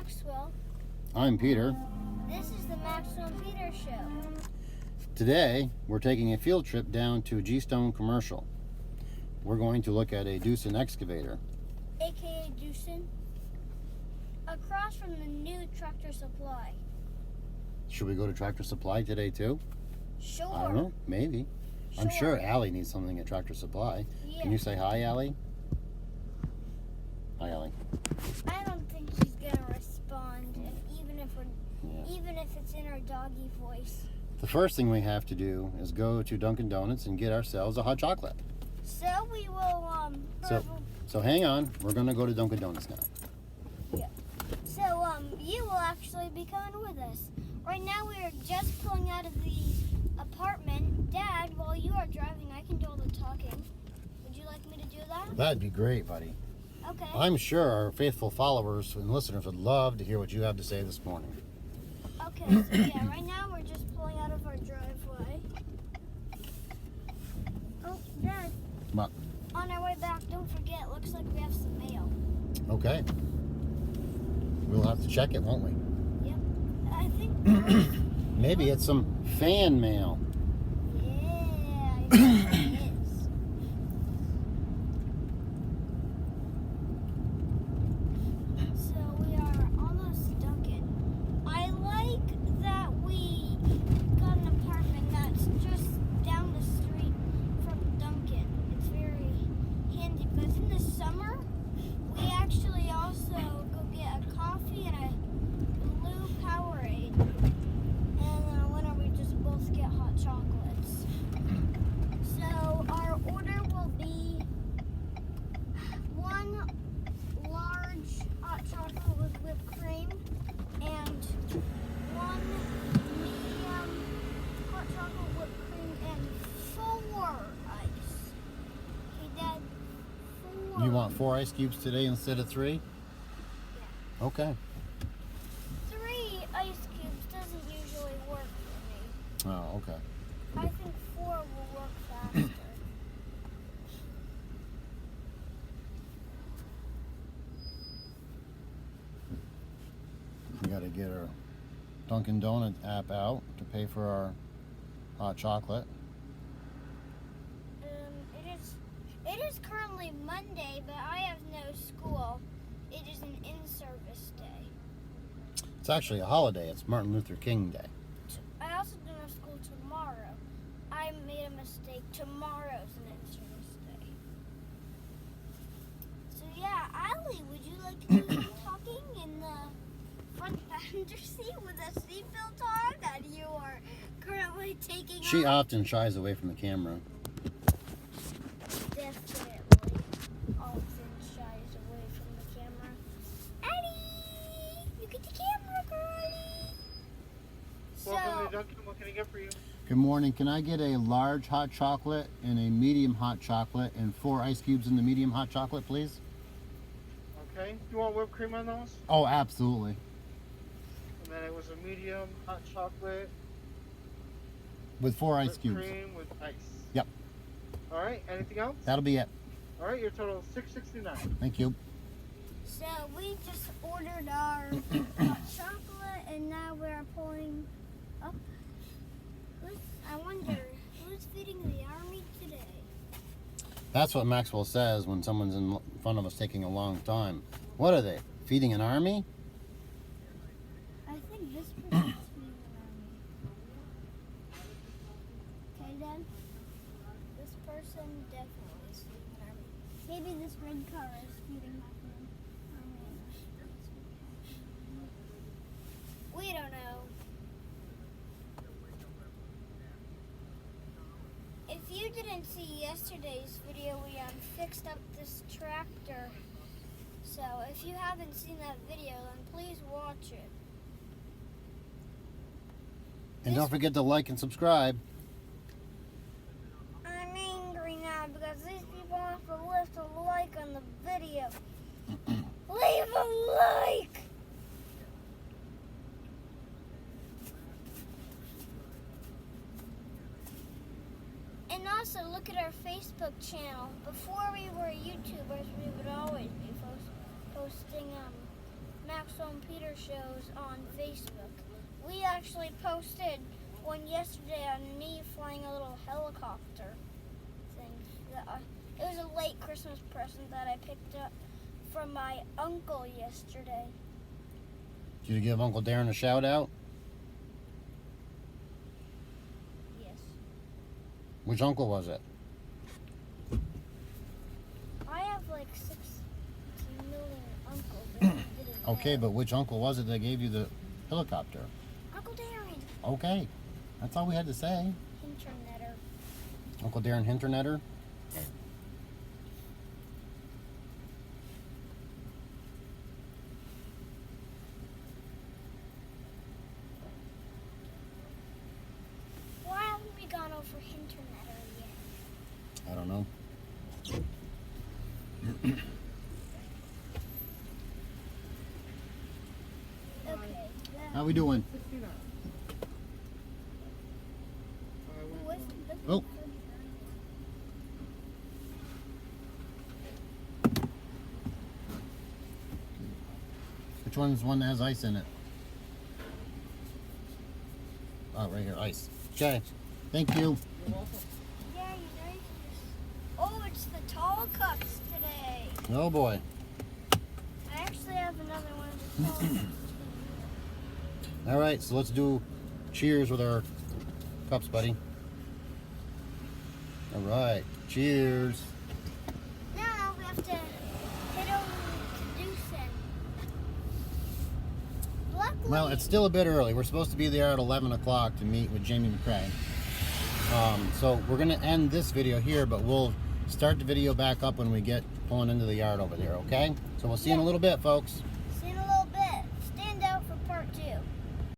Maxwell. I'm Peter. This is the Maxwell and Peter Show. Today, we're taking a field trip down to G-Stone Commercial. We're going to look at a Doosan Excavator. AKA Doosan. Across from the new Tractor Supply. Should we go to Tractor Supply today too? Sure. I don't know, maybe. I'm sure Allie needs something at Tractor Supply. Yeah. Can you say hi, Allie? Hi, Allie. I don't think she's gonna respond, even if it's in her doggy voice. The first thing we have to do is go to Dunkin' Donuts and get ourselves a hot chocolate. So we will So hang on, we're gonna go to Dunkin' Donuts now. Yeah. So you will actually be coming with us. Right now we are just pulling out of the apartment. Dad, while you are driving, I can do all the talking. Would you like me to do that? That'd be great, buddy. Okay. I'm sure our faithful followers and listeners would love to hear what you have to say this morning. Okay, so yeah, right now we're just pulling out of our driveway. Oh, Dad. What? On our way back, don't forget, looks like we have some mail. Okay. We'll have to check it, won't we? Yep. I think Maybe it's some fan mail. yeah, I think it is. So we are almost Dunkin'. I like that we got an apartment that's just down the street from Dunkin'. It's very handy because in the summer we actually also go get a coffee and a blue Powerade. And in the winter we just both get hot chocolates. So our order will be one large hot chocolate with whipped cream and one medium hot chocolate whipped cream and 4 ice. Okay, Dad, 4. You want 4 ice cubes today instead of 3? Yeah. Okay. 3 ice cubes doesn't usually work for me. Oh, okay. I think 4 will work faster. We got to get our Dunkin' Donuts app out to pay for our hot chocolate. It is currently Monday, but I have no school. It is an in-service day. It's actually a holiday. It's Martin Luther King Day. I also don't have school tomorrow. I made a mistake. Tomorrow's an in-service day. So yeah, Allie, would you like to do some talking in the front passenger seat with a seatbelt on that you are currently taking She off? often shies away from the camera. Definitely often shies away from the camera. Eddie! You get the camera, girlie! Welcome to Dunkin'. What can I get for you? Good morning. Can I get a large hot chocolate and a medium hot chocolate and 4 ice cubes in the medium hot chocolate, please? Okay. You want whipped cream on those? Oh, absolutely. And then it was a medium hot chocolate. With 4 ice whipped cubes. cream with ice. Yep. All right. Anything else? That'll be it. All right. Your total is $6.69. Thank you. So we just ordered our hot chocolate and now we're pulling up. I wonder who's feeding the army today? That's what Maxwell says when someone's in front of us taking a long time. What are they? Feeding an army? I think this person's feeding an army. Okay, then. This person definitely is feeding an army. Maybe this red car is feeding an army. We don't know. If you didn't see yesterday's video, we fixed up this tractor. So if you haven't seen that video, then please watch it. And don't forget to like and subscribe. I'm angry now because these people have to lift a like on the video. Leave a like! And also look at our Facebook channel. Before we were YouTubers, we would always be posting Maxwell Phone Peter shows on Facebook. We actually posted one yesterday on me flying a little helicopter thing. It was a late Christmas present that I picked up from my uncle yesterday. Did you give Uncle Darren a shout out? Yes. Which uncle was it? I have like 6 million uncles. That I didn't Okay, know. but which uncle was it that gave you the helicopter? Uncle Darren. Okay, that's all we had to say. Internetter. Uncle Darren Hinternetter. Why haven't we gone over Internetter yet? I don't know. Okay. How we doing? 69. Who was it? Oh. Which one's one that has ice in it? Oh, right here, ice. Okay. Thank you. You're welcome. Yeah, you know you can just... Oh, it's the tall cups today. Oh boy. I actually have another one of the tall cups. All right, so let's do cheers with our cups, buddy. All right, cheers. Now we have to head over to Doosan. Luckily, Well, it's still a bit early. We're supposed to be there at 11 o'clock to meet with Jamie McCrae. So we're going to end this video here, but we'll start the video back up when we get pulling into the yard over there, okay? So we'll see you in a little bit, folks.